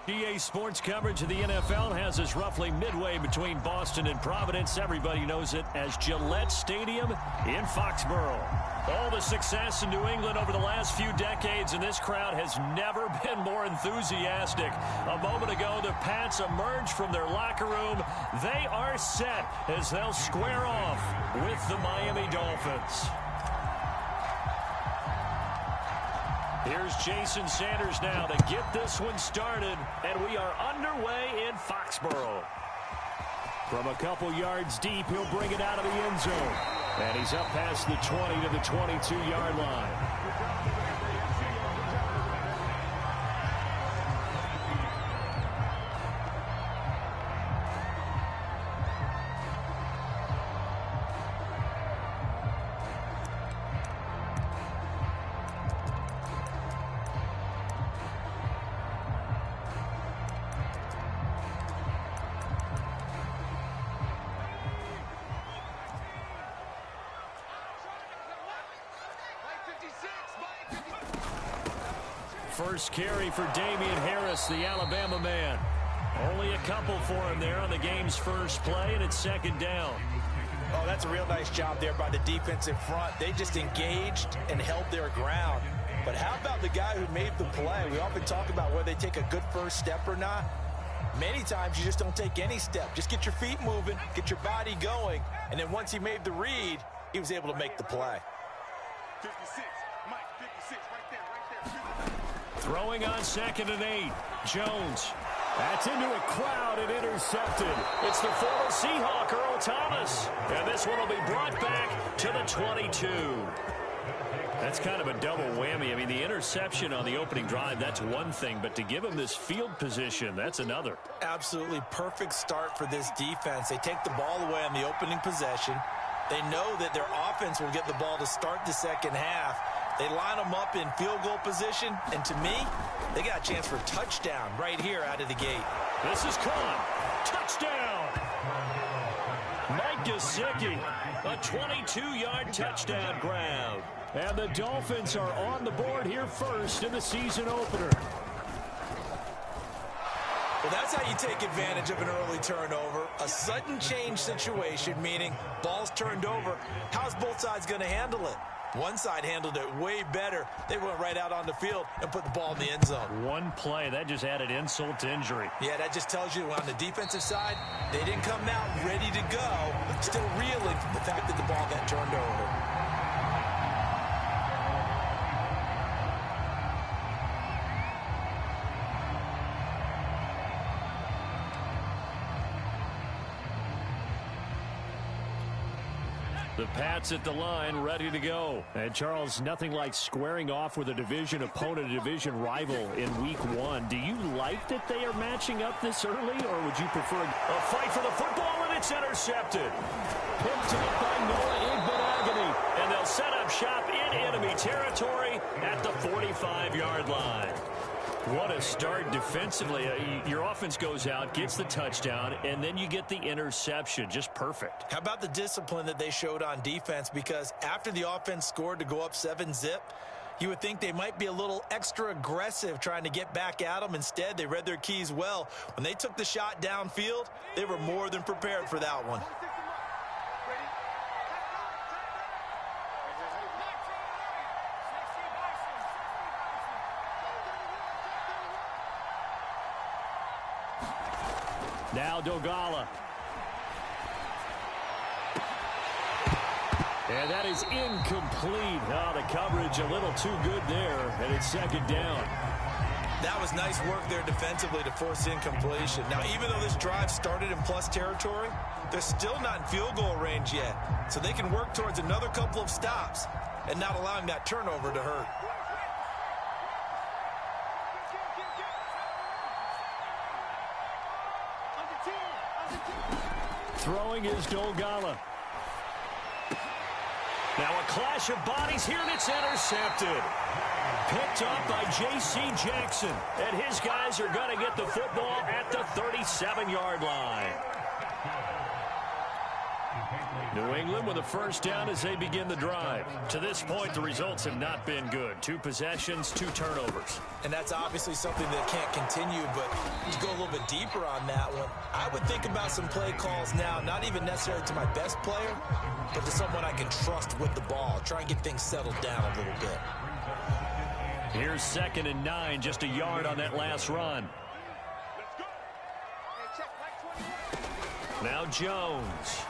EA Sports coverage of the NFL has us roughly midway between Boston and Providence. Everybody knows it as Gillette Stadium in Foxborough. All the success in New England over the last few decades, and this crowd has never been more enthusiastic. A moment ago, the Pats emerged from their locker room. They are set as they'll square off with the Miami Dolphins. Here's Jason Sanders now to get this one started, and we are underway in Foxborough. From a couple yards deep, he'll bring it out of the end zone. And he's up past the 20 to the 22-yard line. First carry for Damian Harris, the Alabama man. Only a couple for him there on the game's first play, and it's second down. Oh, that's a real nice job there by the defensive front. They just engaged and held their ground. But how about the guy who made the play? We often talk about whether they take a good first step or not. Many times you just don't take any step. Just get your feet moving, get your body going, and then once he made the read, he was able to make the play. 56, Mike, 56, right there. Throwing on 2nd and 8. Jones. That's into a crowd and intercepted. It's the former Seahawk, Earl Thomas. And this one will be brought back to the 22. That's kind of a double whammy. I mean, the interception on the opening drive, that's one thing. But to give him this field position, that's another. Absolutely perfect start for this defense. They take the ball away on the opening possession. They know that their offense will get the ball to start the second half. They line them up in field goal position, and to me, they got a chance for a touchdown right here out of the gate. This is caught. Touchdown. Mike Gesicki, a 22-yard touchdown grab. And the Dolphins are on the board here first in the season opener. Well, that's how you take advantage of an early turnover. A sudden change situation, meaning ball's turned over. How's both sides going to handle it? One side handled it way better. They went right out on the field and put the ball in the end zone. One play, that just added insult to injury. Yeah, that just tells you on the defensive side, they didn't come out ready to go, still reeling from the fact that the ball got turned over. The Pats at the line, ready to go. And, Charles, nothing like squaring off with a division opponent, a division rival in Week 1. Do you like that they are matching up this early, or would you prefer a fight for the football, and it's intercepted? Picked up by Noah Igbenogany, and they'll set up shop in enemy territory at the 45-yard line. What a start defensively. Your offense goes out, gets the touchdown, and then you get the interception. Just perfect. How about the discipline that they showed on defense? Because after the offense scored to go up 7-zip, you would think they might be a little extra aggressive trying to get back at them. Instead, they read their keys well. When they took the shot downfield, they were more than prepared for that one. Now Dogala. And that is incomplete. Oh, the coverage a little too good there, and it's second down. That was nice work there defensively to force incompletion. Now, even though this drive started in plus territory, they're still not in field goal range yet. So they can work towards another couple of stops and not allowing that turnover to hurt. Throwing is Dogala. Now a clash of bodies here, and it's intercepted. Picked up by J.C. Jackson. And his guys are going to get the football at the 37-yard line. New England with a first down as they begin the drive. To this point, the results have not been good. 2 possessions, 2 turnovers. And that's obviously something that can't continue, but to go a little bit deeper on that one, I would think about some play calls now, not even necessarily to my best player, but to someone I can trust with the ball. Try and get things settled down a little bit. Here's 2nd and 9, just a yard on that last run. Now Jones.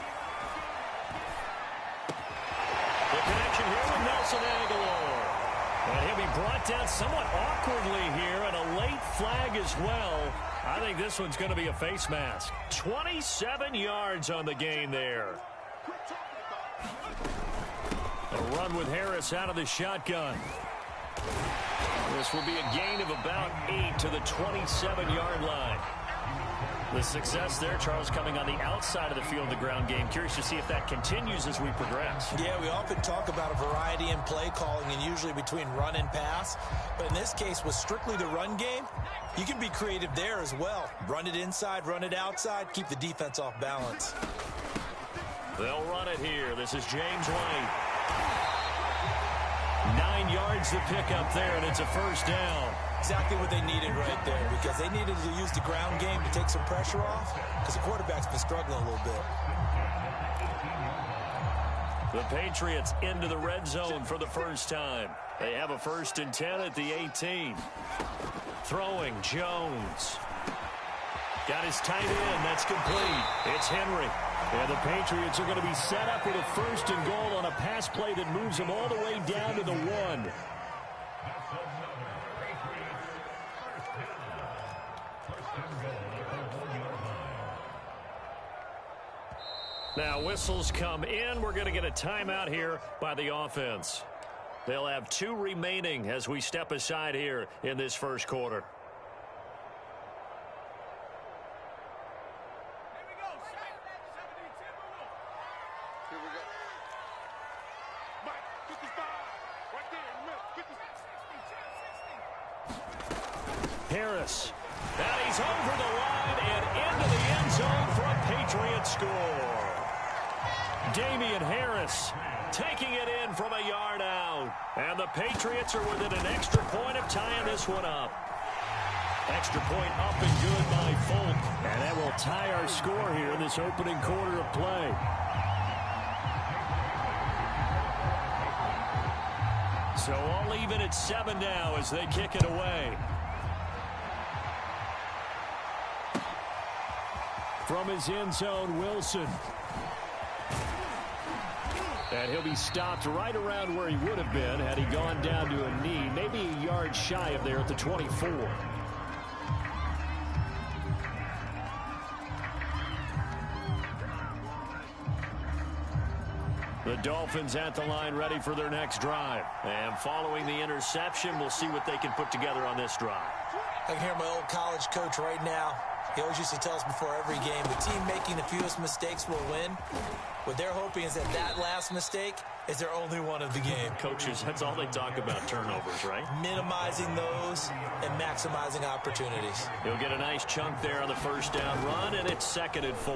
The connection here with Nelson Aguilar. And he'll be brought down somewhat awkwardly here, and a late flag as well. I think this one's going to be a face mask. 27 yards on the gain there. A run with Harris out of the shotgun. This will be a gain of about 8 to the 27-yard line. The success there, Charles, coming on the outside of the field, the ground game. Curious to see if that continues as we progress. Yeah, we often talk about a variety in play calling and usually between run and pass. But in this case, with strictly the run game, you can be creative there as well. Run it inside, run it outside, keep the defense off balance. They'll run it here. This is James White. 9 yards to pick up there, and it's a first down. Exactly what they needed right there, because they needed to use the ground game to take some pressure off, because the quarterback's been struggling a little bit. The Patriots into the red zone for the first time. They have a 1st and 10 at the 18. Throwing, Jones. Got his tight end. That's complete. It's Henry. And the Patriots are going to be set up with a 1st and goal on a pass play that moves them all the way down to the 1. Now whistles come in. We're going to get a timeout here by the offense. They'll have 2 remaining as we step aside here in this first quarter. Harris. And he's over the line and into the end zone for a Patriots score. Damian Harris taking it in from a yard out. And the Patriots are within an extra point of tying this one up. Extra point up and good by Folk. And that will tie our score here in this opening quarter of play. So all even at 7 now as they kick it away. From his end zone, Wilson. And he'll be stopped right around where he would have been had he gone down to a knee, maybe a yard shy of there at the 24. The Dolphins at the line ready for their next drive. And following the interception, we'll see what they can put together on this drive. I can hear my old college coach right now. He always used to tell us before every game, the team making the fewest mistakes will win. What they're hoping is that last mistake is their only one of the game. Coaches, that's all they talk about, turnovers, right? Minimizing those and maximizing opportunities. He'll get a nice chunk there on the first down run, and it's 2nd and 4.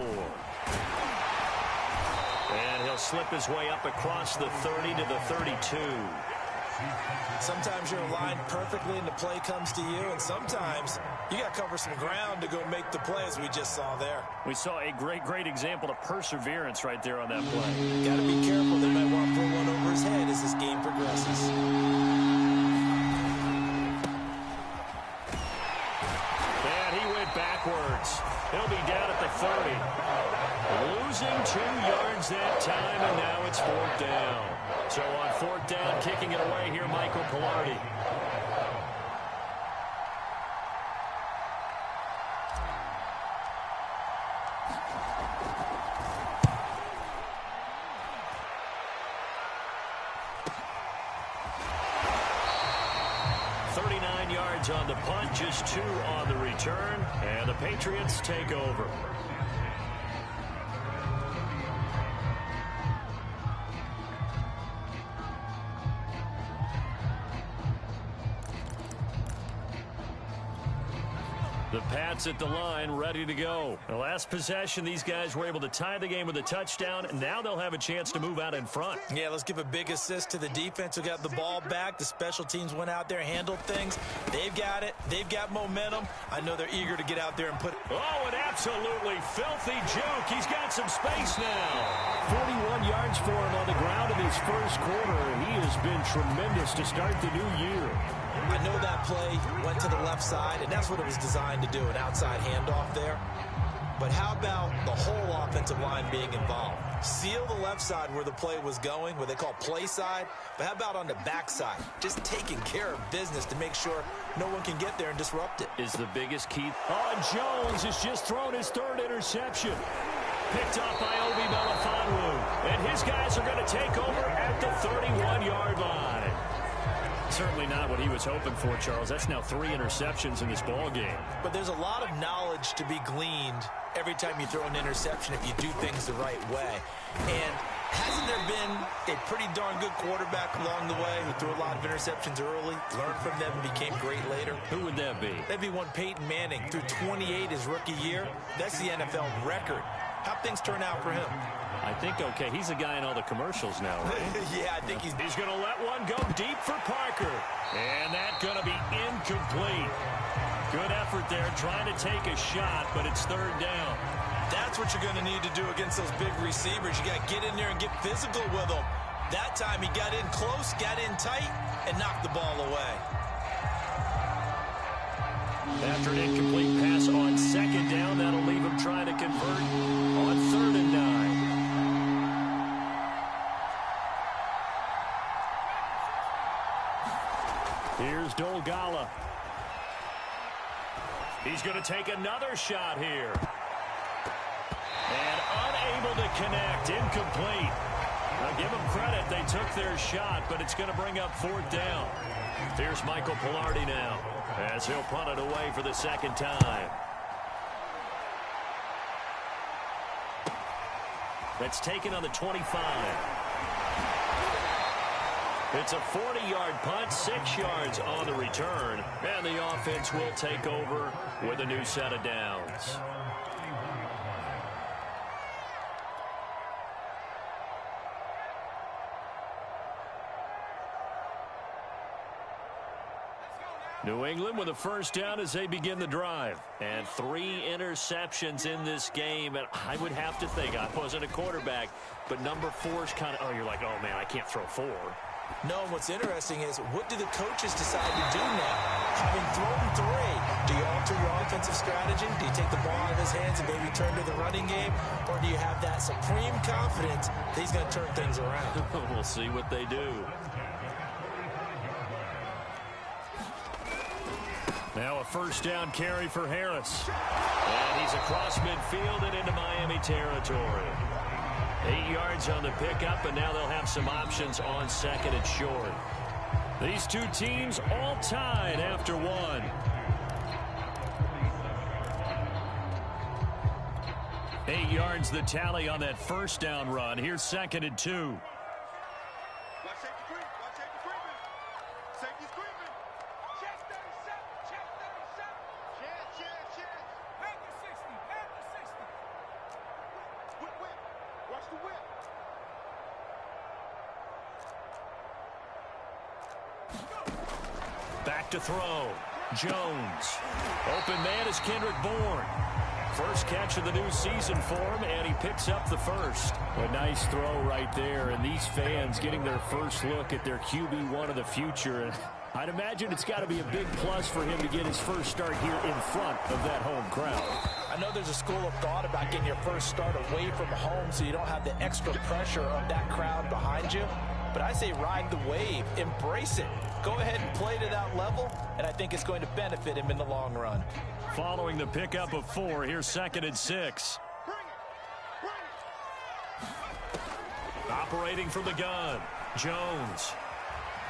And he'll slip his way up across the 30 to the 32. Sometimes you're aligned perfectly and the play comes to you, and sometimes you got to cover some ground to go make the play, as we just saw there. We saw a great example of perseverance right there on that play. Got to be careful. They might want to pull one over his head as this game progresses. And he went backwards. He'll be down at the 30. Losing 2 yards that time, and now it's 4th down. So on 4th down, kicking it away here, Michael Pilardi. On the punt, just 2 on the return, and the Patriots take over. The Pats at the line, ready to go. The last possession, these guys were able to tie the game with a touchdown, and now they'll have a chance to move out in front. Yeah, let's give a big assist to the defense who got the ball back. The special teams went out there, handled things. They've got it. They've got momentum. I know they're eager to get out there and put it. Oh, an absolutely filthy juke. He's got some space now. 41 yards for him on the ground in his first quarter. He has been tremendous to start the new year. I know that play went to the left side, and that's what it was designed to do, an outside handoff there. But how about the whole offensive line being involved? Seal the left side where the play was going, what they call play side. But how about on the back side? Just taking care of business to make sure no one can get there and disrupt it. Is the biggest key. Oh, Jones has just thrown his third interception. Picked off by Obi Melifonwu. And his guys are going to take over at the 31-yard line. Certainly not what he was hoping for, Charles. That's now 3 interceptions in this ball game. But there's a lot of knowledge to be gleaned every time you throw an interception if you do things the right way. And hasn't there been a pretty darn good quarterback along the way who threw a lot of interceptions early, learned from them, and became great later? Who would that be? That'd be one Peyton Manning. Threw 28 his rookie year. That's the NFL record. How'd things turn out for him? I think, okay, he's a guy in all the commercials now, right? Yeah, I think he's going to let one go deep for Parker. And that's going to be incomplete. Good effort there, trying to take a shot, but it's third down. That's what you're going to need to do against those big receivers. You got to get in there and get physical with them. That time he got in close, got in tight, and knocked the ball away. After an incomplete pass on second down, that'll leave him trying to convert on 3rd and 9. Here's Dolgala. He's going to take another shot here. And unable to connect. Incomplete. Now give them credit. They took their shot, but it's going to bring up 4th down. Here's Michael Pilardi now, as he'll punt it away for the second time. That's taken on the 25. It's a 40-yard punt, 6 yards on the return, and the offense will take over with a new set of downs. New England with a first down as they begin the drive. And 3 interceptions in this game. And I would have to think, I wasn't a quarterback, but number 4 is kind of, oh, you're like, oh, man, I can't throw 4. No, what's interesting is what do the coaches decide to do now? Having thrown 3, do you alter your offensive strategy? Do you take the ball out of his hands and maybe turn to the running game? Or do you have that supreme confidence that he's going to turn things around? We'll see what they do. Now a first down carry for Harris. And he's across midfield and into Miami territory. 8 yards on the pickup, and now they'll have some options on 2nd and short. These two teams all tied after 1. 8 yards the tally on that first down run. Here's 2nd and 2. Watch safety creep. Watch safety creeping. Safety's creeping. Check 37. Check 37. Check. Panther 60. Panther 60. Whip. Watch the whip. Back to throw. Jones. Open man is Kendrick Bourne. First catch of the new season for him, and he picks up the first. A nice throw right there, and these fans getting their first look at their QB1 of the future. And I'd imagine it's got to be a big plus for him to get his first start here in front of that home crowd. I know there's a school of thought about getting your first start away from home so you don't have the extra pressure of that crowd behind you. But I say ride the wave. Embrace it. Go ahead and play to that level, and I think it's going to benefit him in the long run. Following the pickup of 4, here's 2nd and 6. Operating from the gun. Jones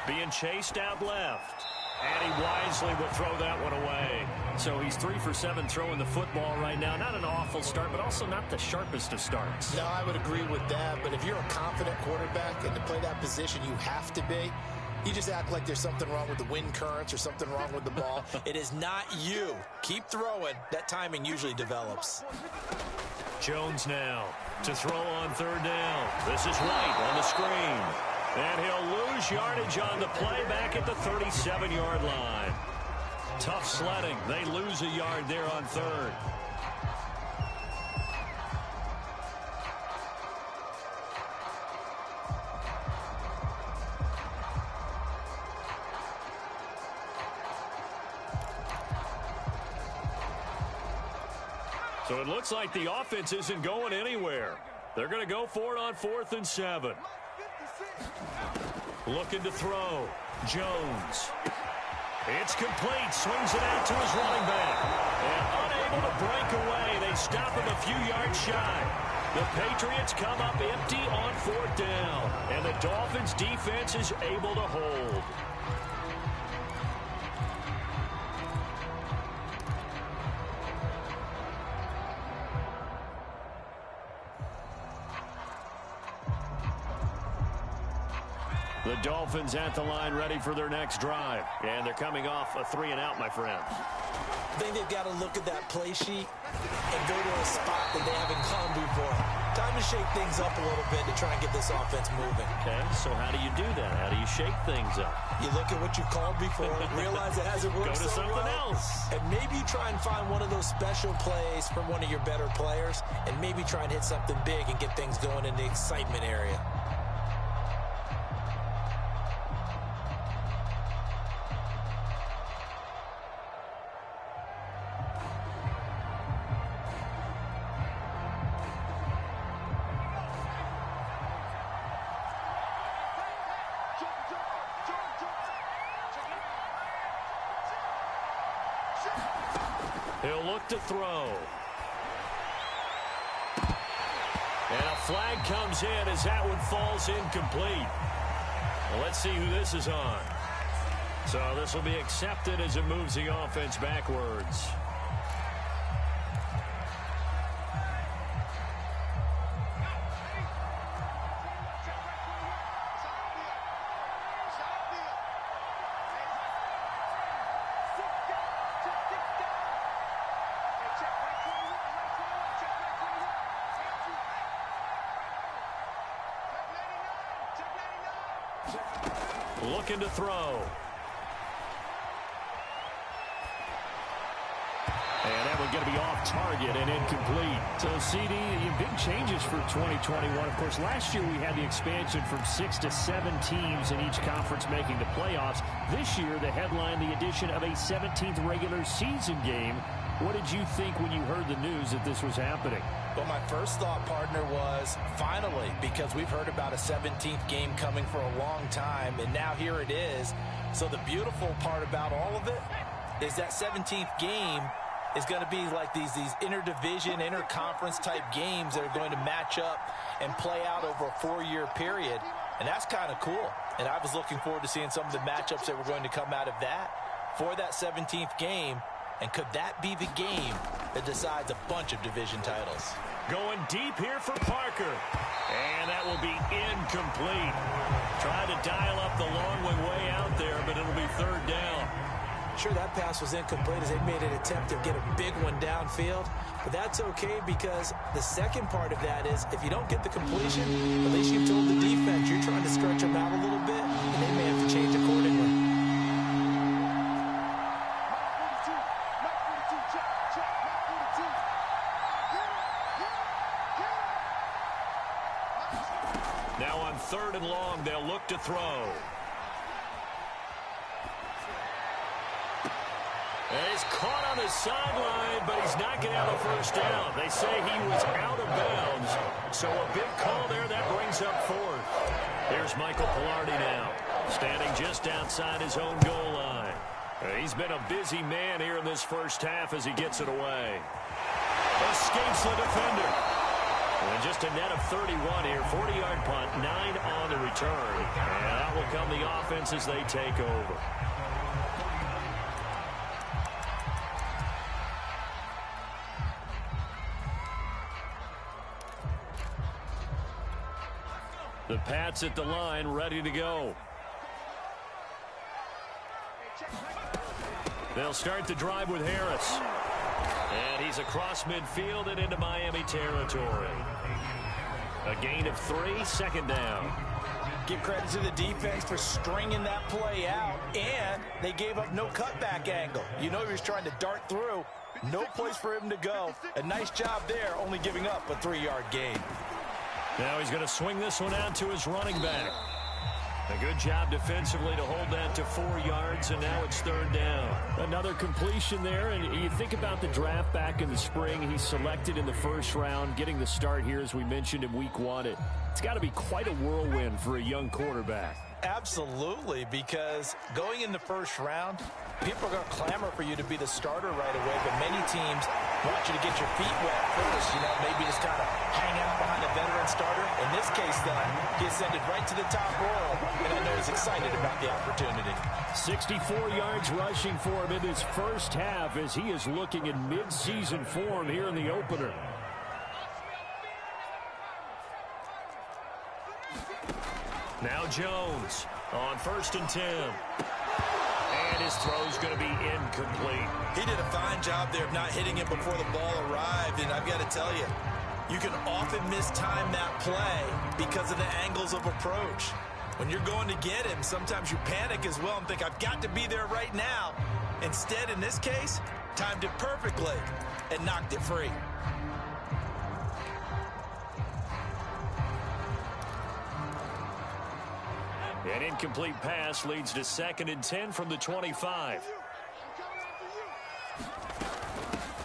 being chased out left. And he wisely will throw that one away. So he's 3 for 7 throwing the football right now. Not an awful start, but also not the sharpest of starts. No, I would agree with that. But if you're a confident quarterback and to play that position, you have to be. You just act like there's something wrong with the wind currents or something wrong with the ball. It is not you. Keep throwing. That timing usually develops. Jones now to throw on third down. This is White on the screen. And he'll lose yardage on the play back at the 37-yard line. Tough sledding. They lose a yard there on third. So it looks like the offense isn't going anywhere. They're going to go for it on 4th and 7. Looking to throw. Jones. It's complete. Swings it out to his running back. And unable to break away. They stop him a few yards shy. The Patriots come up empty on 4th down. And the Dolphins defense is able to hold. The Dolphins at the line ready for their next drive. And they're coming off a 3-and-out, my friends. I think they've got to look at that play sheet and go to a spot that they haven't gone before. Time to shake things up a little bit to try and get this offense moving. Okay, so how do you do that? How do you shake things up? You look at what you called before, realize it hasn't worked Go to something else. And maybe you try and find one of those special plays from one of your better players, and maybe try and hit something big and get things going in the excitement area. He'll look to throw. And a flag comes in as that one falls incomplete. Well, let's see who this is on. So this will be accepted as it moves the offense backwards. Looking to throw. And that one's going to be off target and incomplete. So, CD, big changes for 2021. Of course, last year we had the expansion from 6 to 7 teams in each conference making the playoffs. This year, the headline, the addition of a 17th regular season game. What did you think when you heard the news that this was happening? Well, my first thought, partner, was finally, because we've heard about a 17th game coming for a long time, and now here it is. So the beautiful part about all of it is that 17th game is going to be like these interdivision, interconference type games that are going to match up and play out over a 4-year period. And that's kind of cool. And I was looking forward to seeing some of the matchups that were going to come out of that for that 17th game. And could that be the game that decides a bunch of division titles? Going deep here for Parker. And that will be incomplete. Trying to dial up the long way out there, but it'll be 3rd down. Sure, that pass was incomplete as they made an attempt to get a big one downfield. But that's okay because the second part of that is if you don't get the completion, at least you've told the defense you're trying to stretch them out a little bit, and they may have to change accordingly. Now on 3rd and long, they'll look to throw. And he's caught on the sideline, but he's not getting out of the 1st down. They say he was out of bounds. So a big call there that brings up 4th. Here's Michael Pilardi now, standing just outside his own goal line. He's been a busy man here in this first half as he gets it away. Escapes the defender. And just a net of 31 here, 40-yard punt, 9 on the return. And that will come the offense as they take over. The Pats at the line, ready to go. They'll start the drive with Harris. And he's across midfield and into Miami territory. A gain of 3, second down. Give credit to the defense for stringing that play out, and they gave up no cutback angle. You know he was trying to dart through. No place for him to go. A nice job there, only giving up a 3-yard gain. Now he's going to swing this one out to his running back. A good job defensively to hold that to 4 yards, and now it's third down. Another completion there, and you think about the draft back in the spring. He's selected in the first round, getting the start here, as we mentioned in week 1. It's got to be quite a whirlwind for a young quarterback. Absolutely, because going in the first round, people are going to clamor for you to be the starter right away, but many teams want you to get your feet wet first, maybe just kind of hang out behind a veteran starter. In this case, though, he ascended right to the top roll, and I know he's excited about the opportunity. 64 yards rushing for him in his first half as he is looking in mid-season form here in the opener. Now Jones on 1st and 10. And his throw's going to be incomplete. He did a fine job there of not hitting it before the ball arrived, and I've got to tell you, you can often mistime that play because of the angles of approach. When you're going to get him, sometimes you panic as well and think, I've got to be there right now. Instead, in this case, timed it perfectly and knocked it free. An incomplete pass leads to 2nd and 10 from the 25.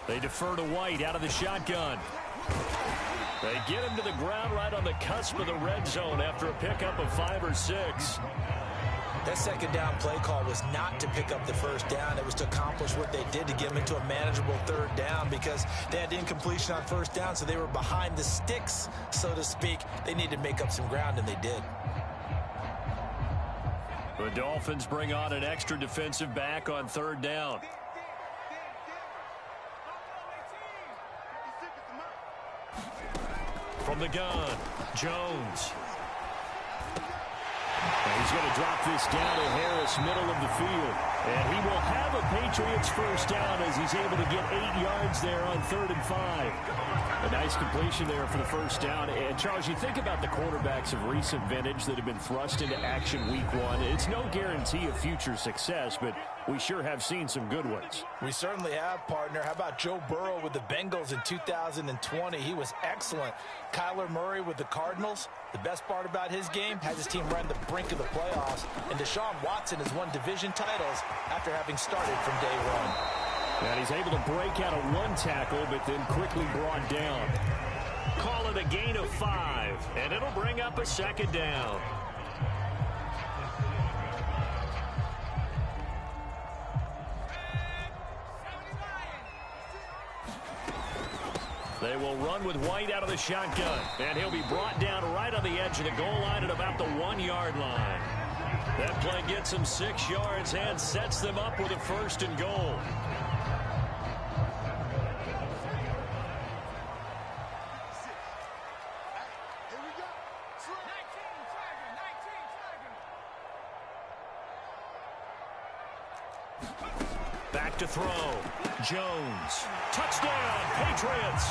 They defer to White out of the shotgun. They get him to the ground right on the cusp of the red zone after a pickup of 5 or 6. That second down play call was not to pick up the first down. It was to accomplish what they did to get them into a manageable third down because they had incompletion on first down, so they were behind the sticks, so to speak. They needed to make up some ground, and they did. The Dolphins bring on an extra defensive back on third down. From the gun, Jones. And he's going to drop this down to Harris, middle of the field. And he will have a Patriots first down as he's able to get 8 yards there on 3rd and 5. A nice completion there for the first down. And, Charles, you think about the quarterbacks of recent vintage that have been thrust into action week 1. It's no guarantee of future success, but we sure have seen some good ones. We certainly have, partner. How about Joe Burrow with the Bengals in 2020? He was excellent. Kyler Murray with the Cardinals. The best part about his game has his team right on the brink of the playoffs. And Deshaun Watson has won division titles after having started from day 1. And he's able to break out of 1 tackle, but then quickly brought down. Call it a gain of 5, and it'll bring up a 2nd down. They will run with White out of the shotgun, and he'll be brought down right on the edge of the goal line at about the 1-yard line. That play gets them 6 yards and sets them up with a 1st and goal. Back to throw. Jones. Touchdown, Patriots.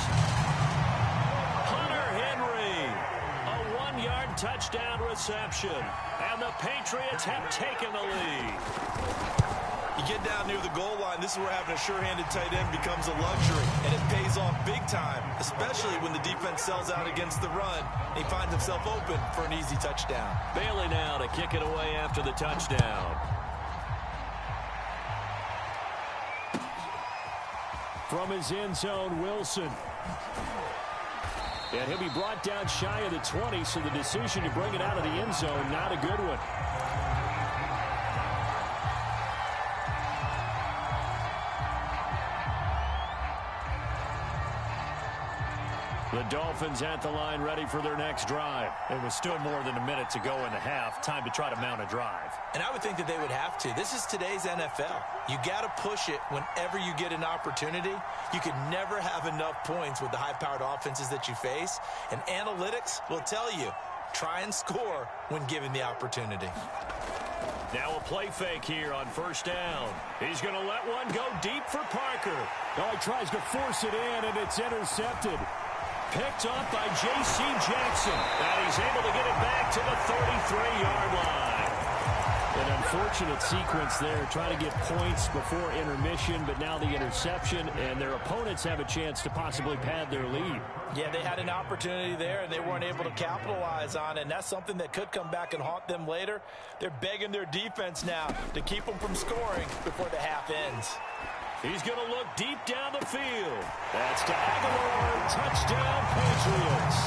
Hunter Henry. A 1-yard touchdown reception. And the Patriots have taken the lead. You get down near the goal line, this is where having a sure-handed tight end becomes a luxury. And it pays off big time, especially when the defense sells out against the run. He finds himself open for an easy touchdown. Bailey now to kick it away after the touchdown. From his end zone, Wilson. And he'll be brought down shy of the 20, so the decision to bring it out of the end zone, not a good one. The Dolphins at the line ready for their next drive. It was still more than a minute to go in the half. Time to try to mount a drive. And I would think that they would have to. This is today's NFL. You got to push it whenever you get an opportunity. You can never have enough points with the high-powered offenses that you face. And analytics will tell you, try and score when given the opportunity. Now a play fake here on first down. He's going to let one go deep for Parker. Oh, he tries to force it in, and it's intercepted. Picked up by J.C. Jackson. And he's able to get it back to the 33-yard line. An unfortunate sequence there, trying to get points before intermission, but now the interception, and their opponents have a chance to possibly pad their lead. Yeah, they had an opportunity there, and they weren't able to capitalize on it, and that's something that could come back and haunt them later. They're begging their defense now to keep them from scoring before the half ends. He's going to look deep down the field. That's to Aguilar. Touchdown, Patriots.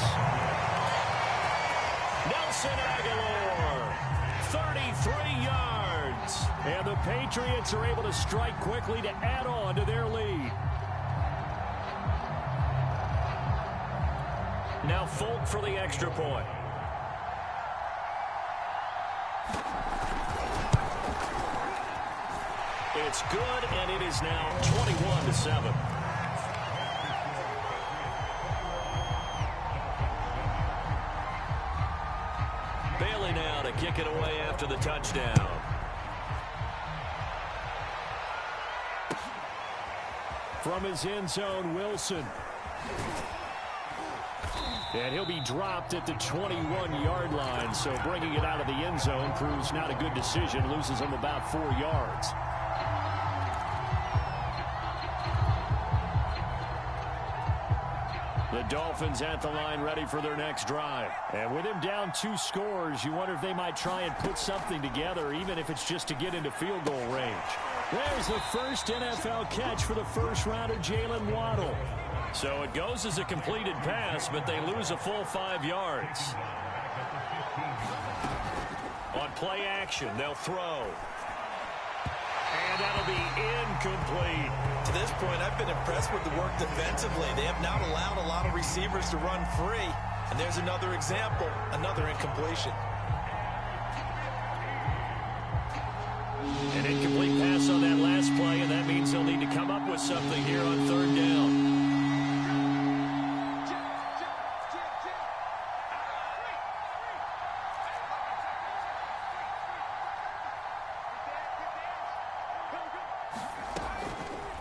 Nelson Aguilar, 33 yards. And the Patriots are able to strike quickly to add on to their lead. Now Folk for the extra point. It's good, and it is now 21-7. Bailey now to kick it away after the touchdown. From his end zone, Wilson. And he'll be dropped at the 21-yard line, so bringing it out of the end zone proves not a good decision. Loses him about 4 yards. The Dolphins at the line ready for their next drive. And with him down 2 scores, you wonder if they might try and put something together, even if it's just to get into field goal range. There's the first NFL catch for the first-rounder, Jalen Waddle. So it goes as a completed pass, but they lose a full 5 yards. On play action, they'll throw. And that'll be incomplete. To this point, I've been impressed with the work defensively. They have not allowed a lot of receivers to run free. And there's another example, another incompletion. An incomplete pass on that last play, and that means they'll need to come up with something here on third down.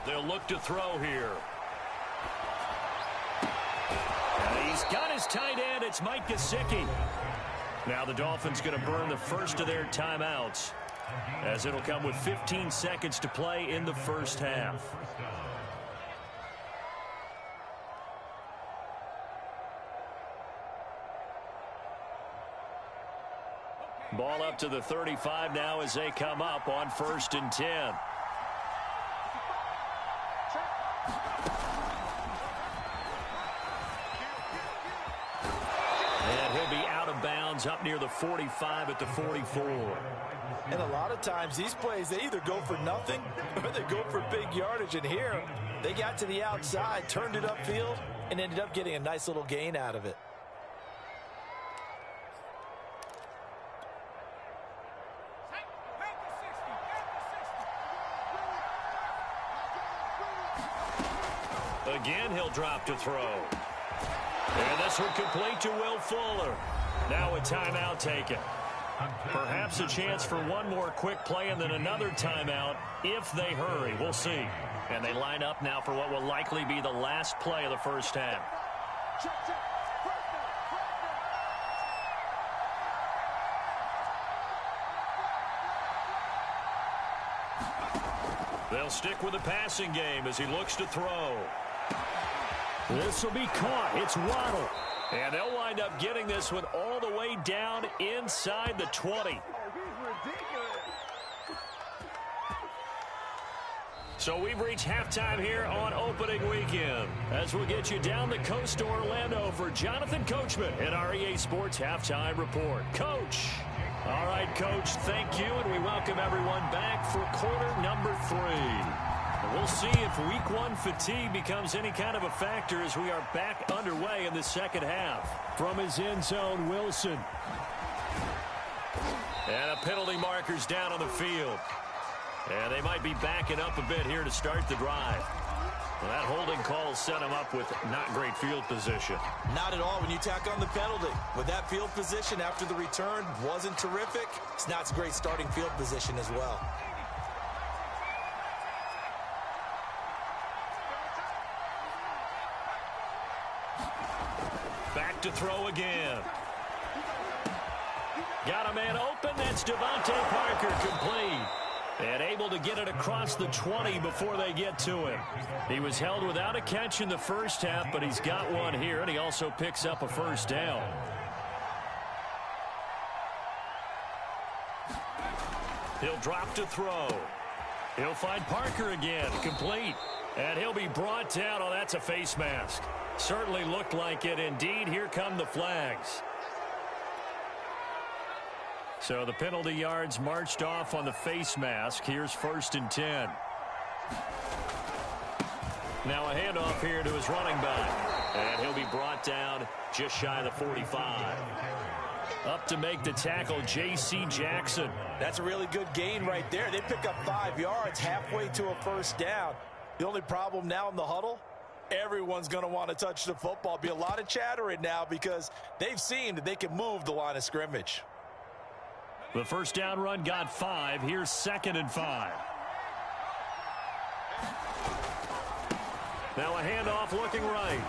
They'll look to throw here. And he's got his tight end. It's Mike Gesicki. Now the Dolphins going to burn the first of their timeouts, as it'll come with 15 seconds to play in the first half. Ball up to the 35 now as they come up on 1st and 10. And he'll be out of bounds up near the 45 at the 44. And a lot of times these plays, they either go for nothing or they go for big yardage. And here, they got to the outside, turned it upfield, and ended up getting a nice little gain out of it. Again, he'll drop to throw. And this one complete to Will Fuller. Now a timeout taken. Perhaps a chance for one more quick play and then another timeout if they hurry. We'll see. And they line up now for what will likely be the last play of the first half. They'll stick with the passing game as he looks to throw. This will be caught. It's Waddle. And they'll wind up getting this one all the way down inside the 20. So we've reached halftime here on opening weekend, as we'll get you down the coast to Orlando for Jonathan Coachman at our EA Sports Halftime Report. Coach. All right, Coach, thank you, and we welcome everyone back for quarter number 3. And we'll see if week 1 fatigue becomes any kind of a factor as we are back underway in the second half. From his end zone, Wilson. And a penalty marker's down on the field. And they might be backing up a bit here to start the drive. Well, that holding call set him up with not great field position. Not at all when you tack on the penalty. With that field position after the return wasn't terrific, it's not a great starting field position as well. Back to throw again. Got a man open. That's Devontae Parker, complete. And able to get it across the 20 before they get to him. He was held without a catch in the first half, but he's got one here, and he also picks up a first down. He'll drop to throw. He'll find Parker again, complete. And he'll be brought down. Oh, that's a face mask. Certainly looked like it. Indeed, here come the flags. So the penalty yards marched off on the face mask. Here's 1st and 10. Now a handoff here to his running back. And he'll be brought down just shy of the 45. Up to make the tackle, J.C. Jackson. That's a really good gain right there. They pick up 5 yards halfway to a first down. The only problem now in the huddle, everyone's going to want to touch the football. Be a lot of chattering now because they've seen that they can move the line of scrimmage. The first down run got 5. Here's 2nd and 5. Now a handoff looking right.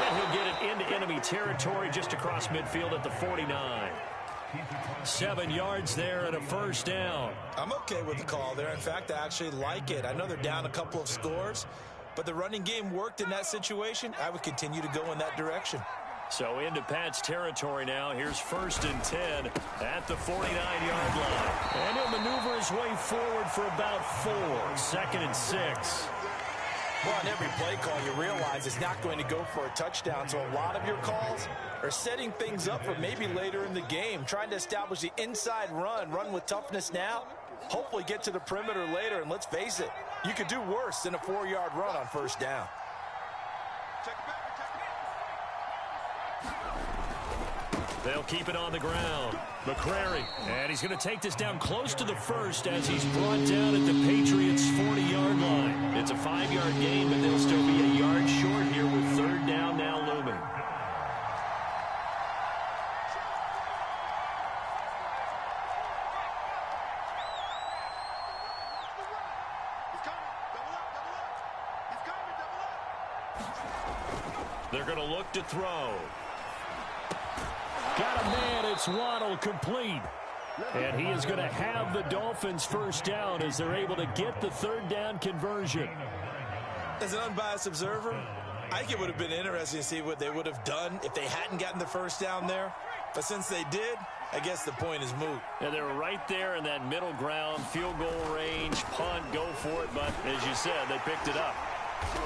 And he'll get it into enemy territory just across midfield at the 49. 7 yards there and a first down. I'm okay with the call there. In fact, I actually like it. I know they're down a couple of scores, but the running game worked in that situation. I would continue to go in that direction. So into Pat's territory now. Here's 1st and 10 at the 49-yard line. And he'll maneuver his way forward for about 4. 2nd and 6. Well, on every play call, you realize it's not going to go for a touchdown. So a lot of your calls are setting things up for maybe later in the game, trying to establish the inside run with toughness now, hopefully get to the perimeter later. And let's face it, you could do worse than a 4-yard run on first down. They'll keep it on the ground. McCrary, and he's going to take this down close to the first as he's brought down at the Patriots' 40-yard line. It's a 5-yard gain, but they'll still be a yard short here with 3rd down now looming. They're going to look to throw. Got a man, it's Waddle, complete. And he is going to have the Dolphins first down as they're able to get the 3rd down conversion. As an unbiased observer, I think it would have been interesting to see what they would have done if they hadn't gotten the first down there. But since they did, I guess the point is moot. Yeah, they were right there in that middle ground, field goal range, punt, go for it. But as you said, they picked it up.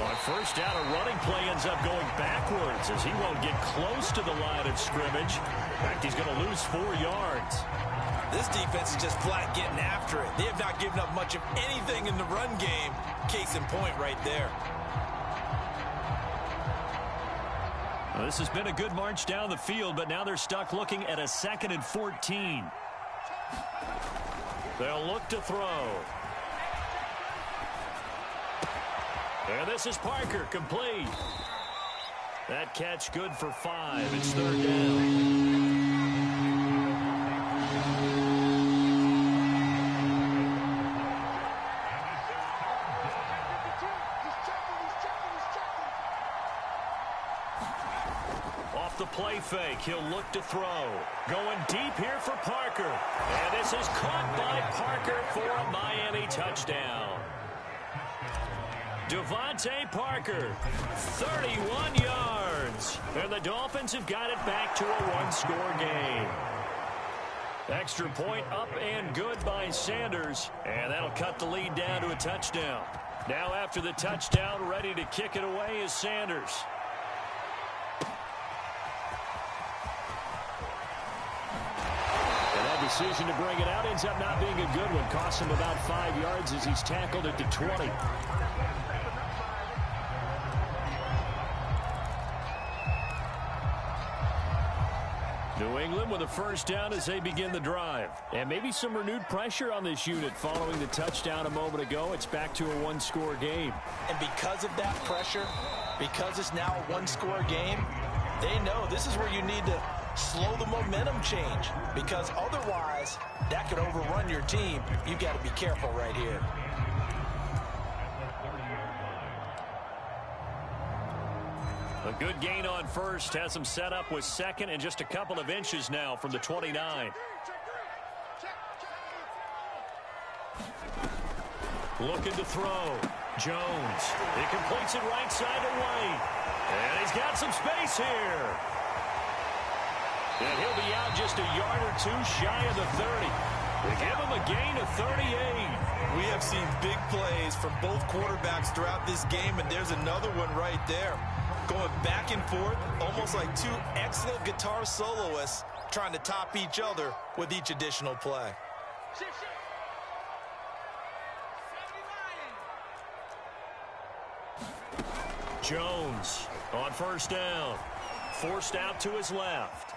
On first down, a running play ends up going backwards as he won't get close to the line of scrimmage. In fact, he's going to lose 4 yards. This defense is just flat getting after it. They have not given up much of anything in the run game. Case in point right there. Well, this has been a good march down the field, but now they're stuck looking at a 2nd and 14. They'll look to throw. And this is Parker, complete. That catch good for 5. It's 3rd down. Off the play fake, he'll look to throw. Going deep here for Parker. And this is caught by Parker for a Miami touchdown. Devontae Parker, 31 yards. And the Dolphins have got it back to a 1-score game. Extra point up and good by Sanders. And that'll cut the lead down to a touchdown. Now after the touchdown, ready to kick it away is Sanders. And that decision to bring it out ends up not being a good one. Costs him about 5 yards as he's tackled at the 20. New England with a first down as they begin the drive. And maybe some renewed pressure on this unit following the touchdown a moment ago. It's back to a one-score game. And because of that pressure, because it's now a one-score game, they know this is where you need to slow the momentum change, because otherwise that could overrun your team. You've got to be careful right here. A good gain on first has him set up with second and just a couple of inches now from the 29. Looking to throw. Jones. He completes it right side to White. And he's got some space here. And he'll be out just a yard or two shy of the 30. They give him a gain of 38. We have seen big plays from both quarterbacks throughout this game, and there's another one right there. Going back and forth, almost like two excellent guitar soloists trying to top each other with each additional play. Jones on first down. Forced out to his left.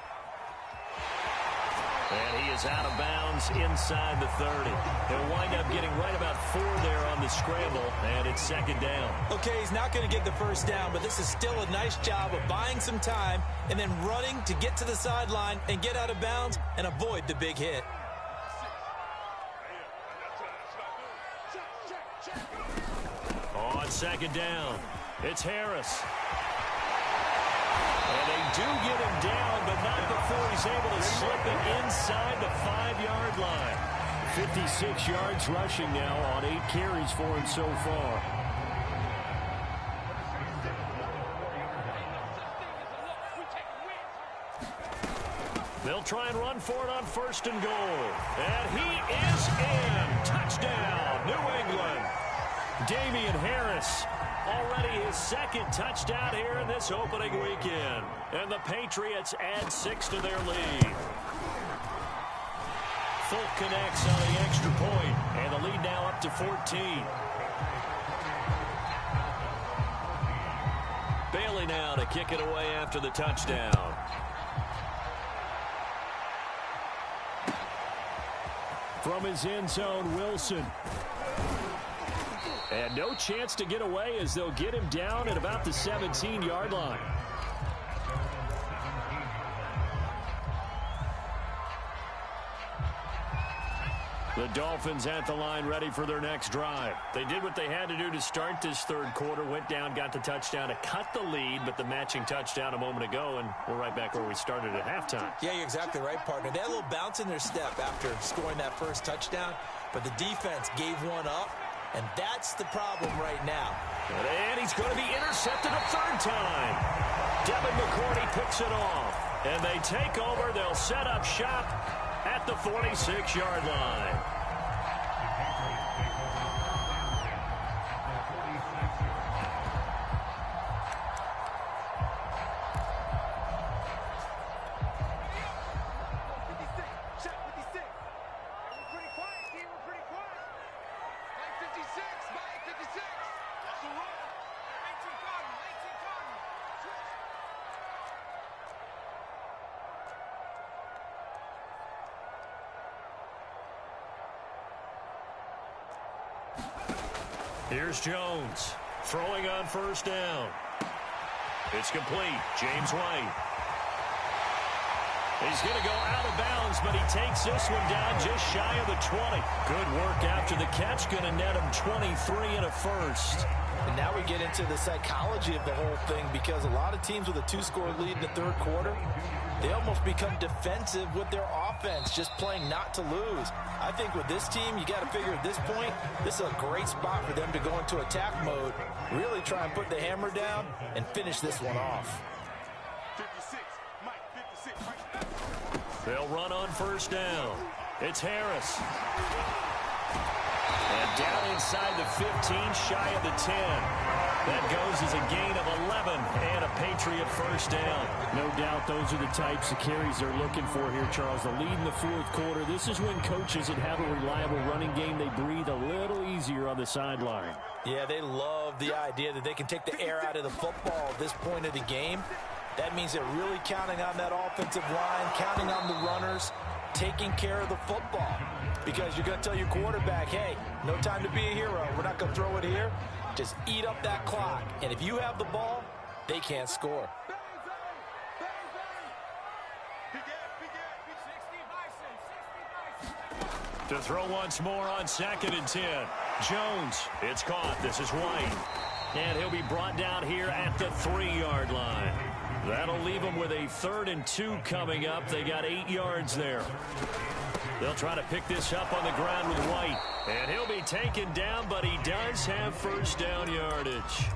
And he is out of bounds inside the 30. He'll wind up getting right about 4 there on the scramble, and it's second down. Okay, he's not going to get the first down, but this is still a nice job of buying some time and then running to get to the sideline and get out of bounds and avoid the big hit. On second down, it's Harris. And they do get him down, but not before he's able to slip it inside the 5-yard line. 56 yards rushing now on 8 carries for him so far. They'll try and run for it on first and goal. And he is in. Touchdown, New England. Damian Harris. Already his second touchdown here in this opening weekend. And the Patriots add 6 to their lead. Folk connects on the extra point, and the lead now up to 14. Bailey now to kick it away after the touchdown. From his end zone, Wilson. And no chance to get away as they'll get him down at about the 17-yard line. The Dolphins at the line ready for their next drive. They did what they had to do to start this third quarter, went down, got the touchdown to cut the lead, but the matching touchdown a moment ago, and we're right back where we started at halftime. Yeah, you're exactly right, partner. They had a little bounce in their step after scoring that first touchdown, but the defense gave one up, and that's the problem right now. And he's going to be intercepted a third time. Devin McCourty picks it off, and they take over. They'll set up shop at the 46-yard line. Here's Jones throwing on first down. It's complete. James White. He's going to go out of bounds, but he takes this one down just shy of the 20. Good work after the catch. Going to net him 23 and a first. And now we get into the psychology of the whole thing, because a lot of teams with a 2-score lead in the third quarter, they almost become defensive with their offense, just playing not to lose. I think with this team, you got to figure at this point, this is a great spot for them to go into attack mode, really try and put the hammer down and finish this one off. 56, Mike, 56. They'll run on first down. It's Harris. And down inside the 15, shy of the 10. That goes as a gain of 11 and a Patriot first down. No doubt those are the types of carries they're looking for here, Charles. The lead in the fourth quarter. This is when coaches that have a reliable running game, they breathe a little easier on the sideline. Yeah, they love the idea that they can take the air out of the football at this point of the game. That means they're really counting on that offensive line, counting on the runners, taking care of the football. Because you're going to tell your quarterback, hey, no time to be a hero. We're not going to throw it here. Just eat up that clock. And if you have the ball, they can't score. To throw once more on 2nd and 10. Jones, it's caught. This is White. And he'll be brought down here at the 3-yard line. That'll leave them with a 3rd and 2 coming up. They got 8 yards there. They'll try to pick this up on the ground with White. And he'll be taken down, but he does have first down yardage.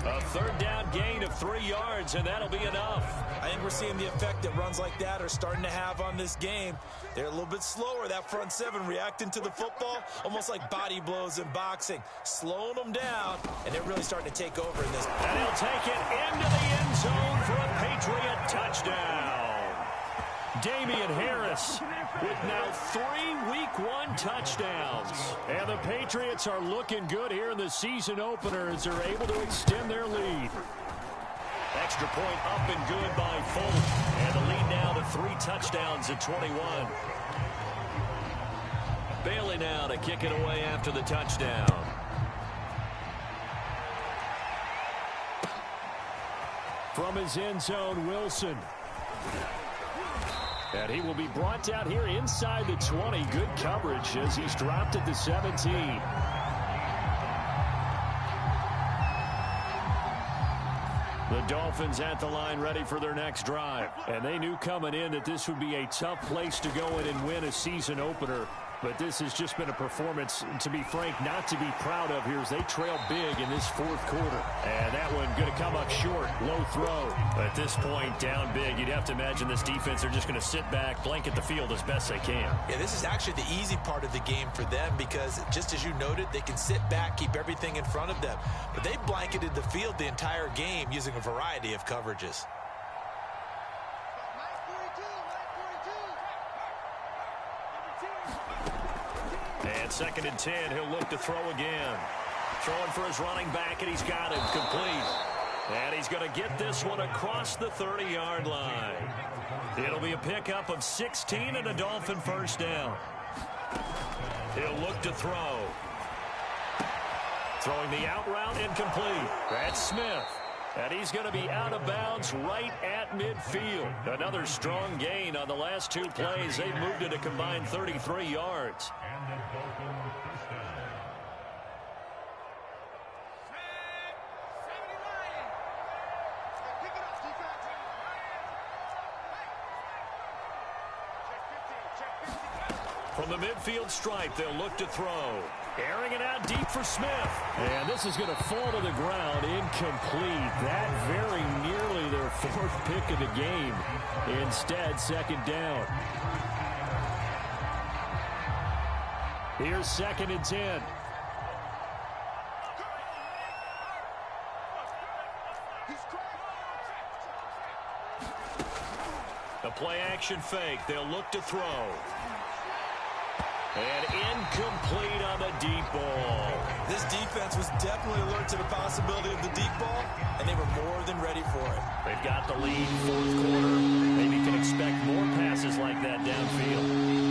A 3rd down gain of 3 yards, and that'll be enough. I think we're seeing the effect that runs like that are starting to have on this game. They're a little bit slower, that front 7, reacting to the football, almost like body blows in boxing, slowing them down, and they're really starting to take over in this. And he'll take it into the end zone for a Patriot touchdown. Damian Harris with now 3 Week 1 touchdowns. And the Patriots are looking good here in the season opener as they're able to extend their lead. Extra point up and good by Fulton. And the lead now to 3 touchdowns at 21. Bailey now to kick it away after the touchdown. From his end zone, Wilson. And he will be brought down here inside the 20. Good coverage as he's dropped at the 17. The Dolphins at the line ready for their next drive. And they knew coming in that this would be a tough place to go in and win a season opener. But this has just been a performance, to be frank, not to be proud of here as they trail big in this 4th quarter. And that one going to come up short. Low throw. At this point, down big. You'd have to imagine this defense are just going to sit back, blanket the field as best they can. Yeah, this is actually the easy part of the game for them because, just as you noted, they can sit back, keep everything in front of them. But they blanketed the field the entire game using a variety of coverages. And 2nd and 10, he'll look to throw again. Throwing for his running back, and he's got it complete. And he's going to get this one across the 30-yard line. It'll be a pickup of 16 and a Dolphin first down. He'll look to throw. Throwing the out route incomplete. That's Smith. And he's going to be out of bounds right at midfield. Another strong gain on the last 2 plays. They've moved it a combined 33 yards. From the midfield stripe, they'll look to throw. Airing it out deep for Smith. And this is going to fall to the ground incomplete. That very nearly their 4th pick of the game. Instead, 2nd down. Here's 2nd and 10. The play action fake. They'll look to throw. And incomplete on the deep ball. This defense was definitely alert to the possibility of the deep ball, and they were more than ready for it. They've got the lead, 4th quarter. Maybe can expect more passes like that downfield.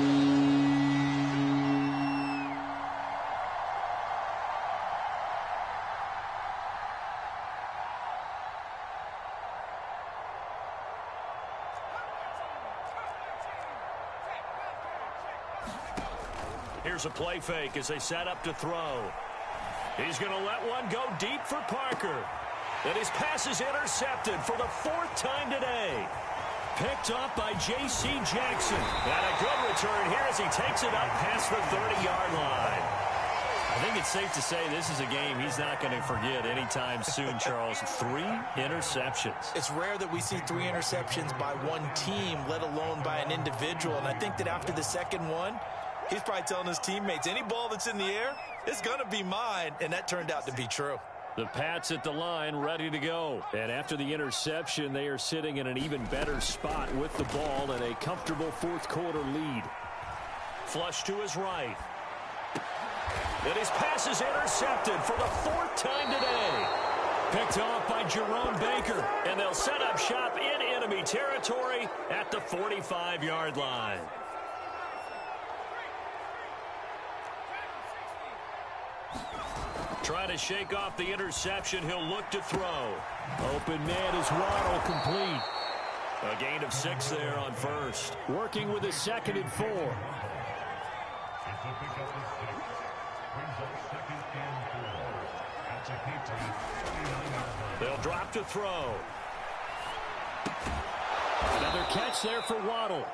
Here's a play fake as they set up to throw. He's going to let one go deep for Parker. And his pass is intercepted for the 4th time today. Picked off by J.C. Jackson. And a good return here as he takes it up past the 30-yard line. I think it's safe to say this is a game he's not going to forget anytime soon, Charles. 3 interceptions. It's rare that we see 3 interceptions by one team, let alone by an individual. And I think that after the 2nd one, he's probably telling his teammates, any ball that's in the air, it's going to be mine. And that turned out to be true. The Pats at the line ready to go. And after the interception, they are sitting in an even better spot with the ball and a comfortable 4th quarter lead. Flush to his right. And his pass is intercepted for the 4th time today. Picked off by Jerome Baker. And they'll set up shop in enemy territory at the 45-yard line. Trying to shake off the interception. He'll look to throw. Open man is Waddle, complete. A gain of 6 there on first. Working with a 2nd and 4. They'll drop to throw. Another catch there for Waddle.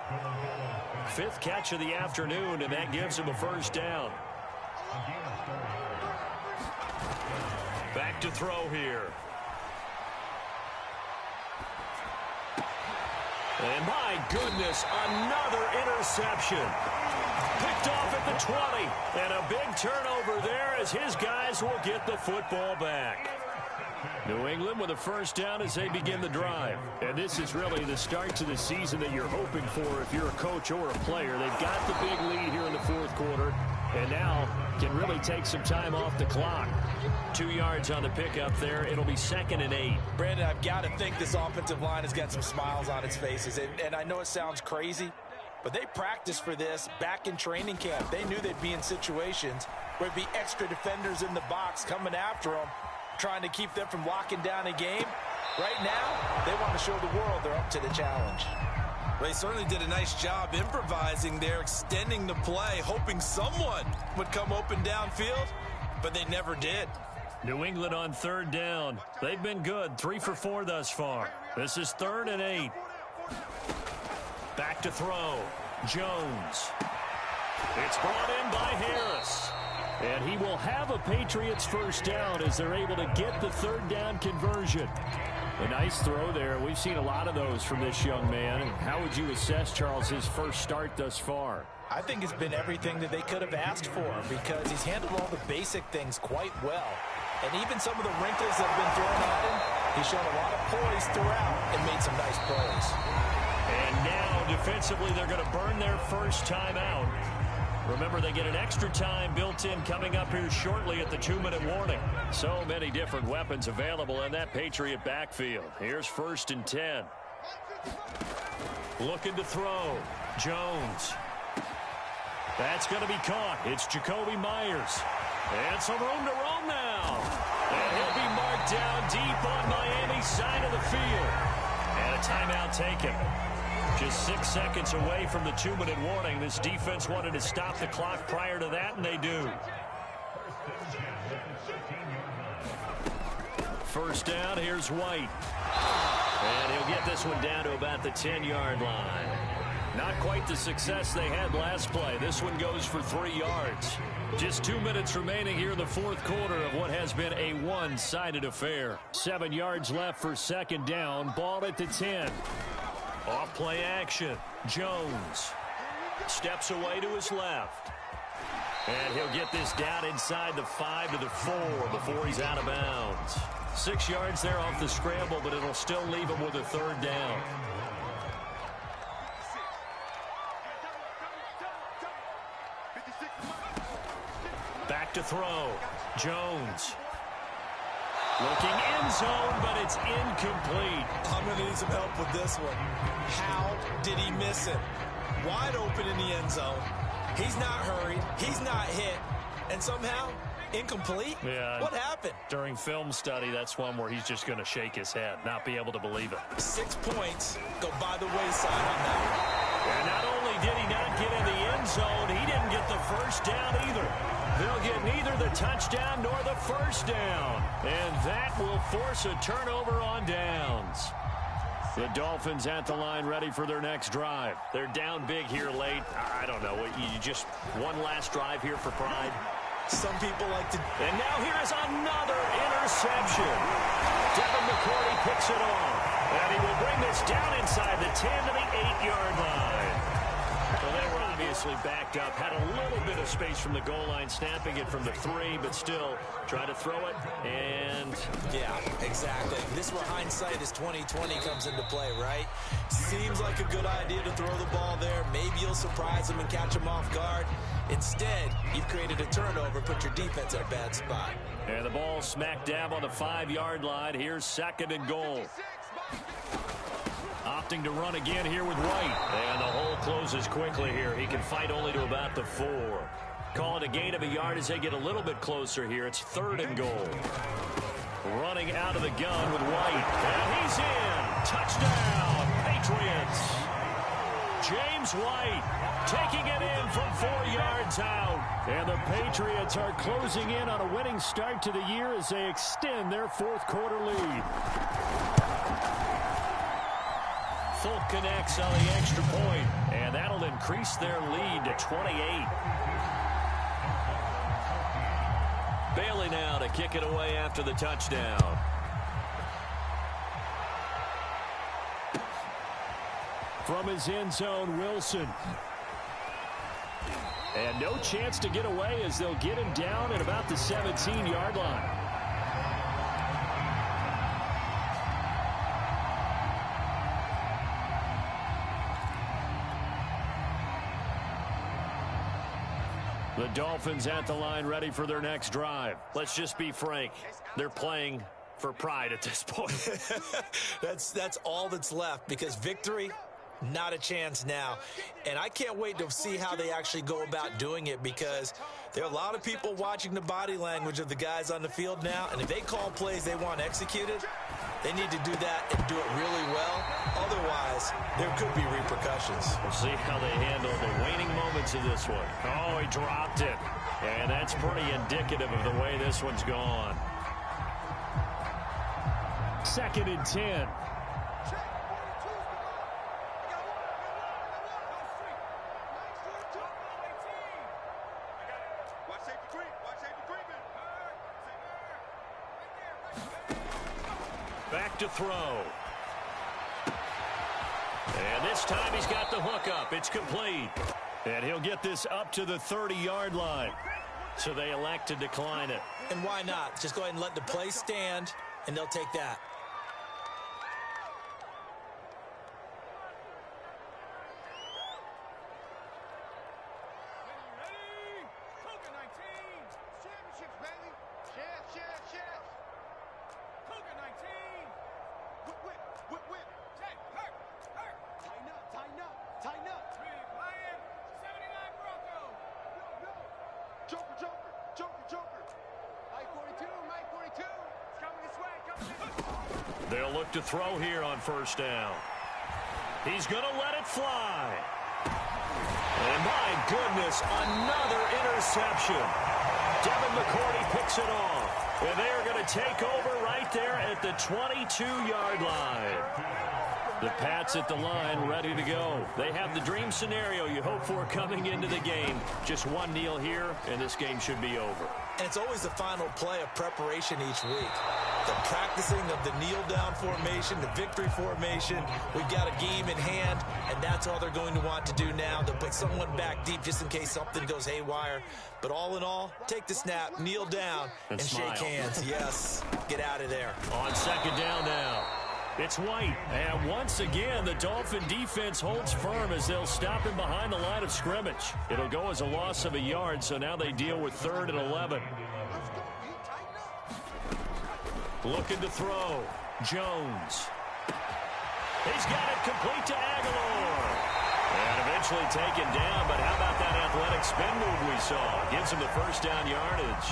5th catch of the afternoon, and that gives him a first down. Back to throw here. And my goodness, another interception. Picked off at the 20. And a big turnover there as his guys will get the football back. New England with a first down as they begin the drive. And this is really the start to the season that you're hoping for if you're a coach or a player. They've got the big lead here in the 4th quarter. And now can really take some time off the clock. 2 yards on the pickup there. It'll be 2nd and 8. Brandon, I've got to think this offensive line has got some smiles on its faces. And I know it sounds crazy, but they practiced for this back in training camp. They knew they'd be in situations where it'd be extra defenders in the box coming after them, trying to keep them from locking down a game. Right now, they want to show the world they're up to the challenge. Well, they certainly did a nice job improvising there, extending the play, hoping someone would come open downfield, but they never did. New England on 3rd down. They've been good, 3 for 4 thus far. This is 3rd and 8. Back to throw. Jones. It's brought in by Harris. And he will have a Patriots first down as they're able to get the 3rd down conversion. A nice throw there. We've seen a lot of those from this young man. How would you assess, Charles, his first start thus far? I think it's been everything that they could have asked for because he's handled all the basic things quite well. And even some of the wrinkles that have been thrown at him, he's shown a lot of poise throughout and made some nice plays. And now, defensively, they're going to burn their first time out. Remember, they get an extra time built in coming up here shortly at the 2-minute warning. So many different weapons available in that Patriot backfield. Here's 1st and 10. Looking to throw. Jones. That's going to be caught. It's Jacoby Myers. And some room to roam now. And he'll be marked down deep on Miami's side of the field. And a timeout taken. Just 6 seconds away from the 2-minute warning. This defense wanted to stop the clock prior to that, and they do. First down, here's White. And he'll get this one down to about the 10-yard line. Not quite the success they had last play. This one goes for 3 yards. Just 2 minutes remaining here in the 4th quarter of what has been a one-sided affair. 7 yards left for 2nd down. Ball at the 10. Off play action. Jones steps away to his left. And he'll get this down inside the 5 to the 4 before he's out of bounds. 6 yards there off the scramble, but it'll still leave him with a 3rd down. Back to throw. Jones. Looking end zone, but it's incomplete. I'm going to need some help with this one. How did he miss it? Wide open in the end zone. He's not hurried. He's not hit. And somehow, incomplete? Yeah. What happened? During film study, that's one where he's just going to shake his head, not be able to believe it. 6 points go by the wayside on that one. And not only did he not get in the end zone, he didn't get the first down either. They'll get neither the touchdown nor the first down. And that will force a turnover on downs. The Dolphins at the line ready for their next drive. They're down big here late. I don't know. You just one last drive here for pride. Some people like to... And now here is another interception. Devin McCourty picks it off. And he will bring this down inside the 10 to the 8-yard line. Well, they were obviously backed up. Had a little bit of space from the goal line, snapping it from the 3, but still trying to throw it. And yeah, exactly. This is where hindsight is 20/20 comes into play, right? Seems like a good idea to throw the ball there. Maybe you'll surprise him and catch him off guard. Instead, you've created a turnover, put your defense in a bad spot. And the ball smack dab on the 5-yard line. Here's 2nd and goal. Opting to run again here with White. And the hole closes quickly here. He can fight only to about the 4. Call it a gain of a yard as they get a little bit closer here. It's 3rd and goal. Running out of the gun with White. And he's in. Touchdown, Patriots. James White taking it in from 4 yards out. And the Patriots are closing in on a winning start to the year as they extend their 4th quarter lead. Folk connects on the extra point, and that'll increase their lead to 28. Bailey now to kick it away after the touchdown. From his end zone, Wilson. And no chance to get away as they'll get him down at about the 17-yard line. The Dolphins at the line ready for their next drive. Let's just be frank. They're playing for pride at this point. That's all that's left, because victory, not a chance now. And I can't wait to see how they actually go about doing it, because there are a lot of people watching the body language of the guys on the field now. And if they call plays they want executed, they need to do that and do it really well. Otherwise, there could be repercussions. We'll see how they handle the waning moments of this one. Oh, he dropped it. And that's pretty indicative of the way this one's gone. 2nd and 10. Back to throw. And this time he's got the hook up. It's complete. And he'll get this up to the 30-yard line. So they elect to decline it. And why not? Just go ahead and let the play stand, and they'll take that. They'll look to throw here on 1st down. He's going to let it fly. And my goodness, another interception. Devin McCourty picks it off. And they are going to take over right there at the 22-yard line. The Pats at the line ready to go. They have the dream scenario you hope for coming into the game. Just one kneel here, and this game should be over. And it's always the final play of preparation each week. The practicing of the kneel-down formation, the victory formation. We've got a game in hand, and that's all they're going to want to do now. They'll put someone back deep just in case something goes haywire. But all in all, take the snap, kneel down, and shake hands. Yes, get out of there. On 2nd down now. It's White. And once again, the Dolphin defense holds firm as they'll stop him behind the line of scrimmage. It'll go as a loss of a yard, so now they deal with 3rd and 11. Looking to throw. Jones. He's got it complete to Aguilar. And eventually taken down, but how about that athletic spin move we saw? Gives him the 1st down yardage.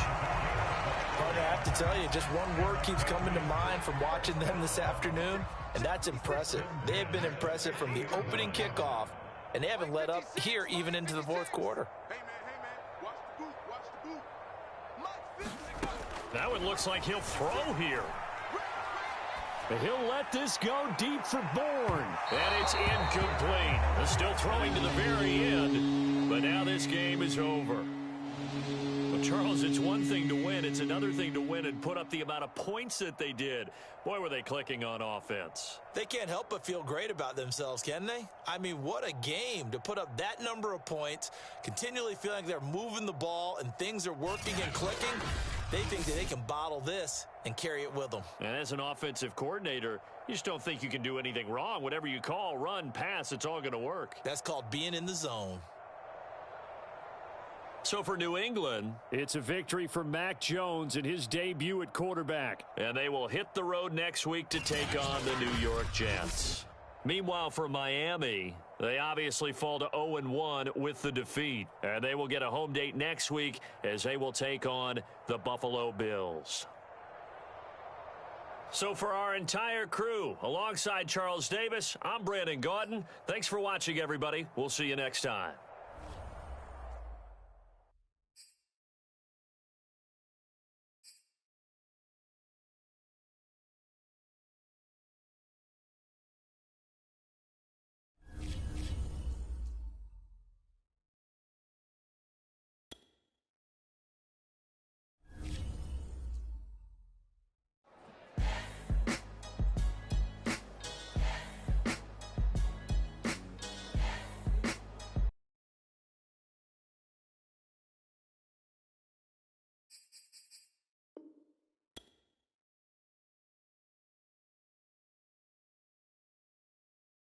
Partner, I have to tell you, just one word keeps coming to mind from watching them this afternoon, and that's impressive. They have been impressive from the opening kickoff, and they haven't let up here even into the 4th quarter. Hey, man, watch the boot, watch the boot. Now it looks like he'll throw here. He'll let this go deep for Bourne. And it's incomplete. They're still throwing to the very end, but now this game is over. Well, Charles, it's one thing to win. It's another thing to win and put up the amount of points that they did. Boy, were they clicking on offense. They can't help but feel great about themselves, can they? I mean, what a game to put up that number of points, continually feeling like they're moving the ball and things are working and clicking. They think that they can bottle this and carry it with them. And as an offensive coordinator, you just don't think you can do anything wrong. Whatever you call, run, pass, it's all going to work. That's called being in the zone. So for New England, it's a victory for Mac Jones in his debut at quarterback. And they will hit the road next week to take on the New York Jets. Meanwhile, for Miami, they obviously fall to 0-1 with the defeat. And they will get a home date next week as they will take on the Buffalo Bills. So for our entire crew, alongside Charles Davis, I'm Brandon Gaudin. Thanks for watching, everybody. We'll see you next time.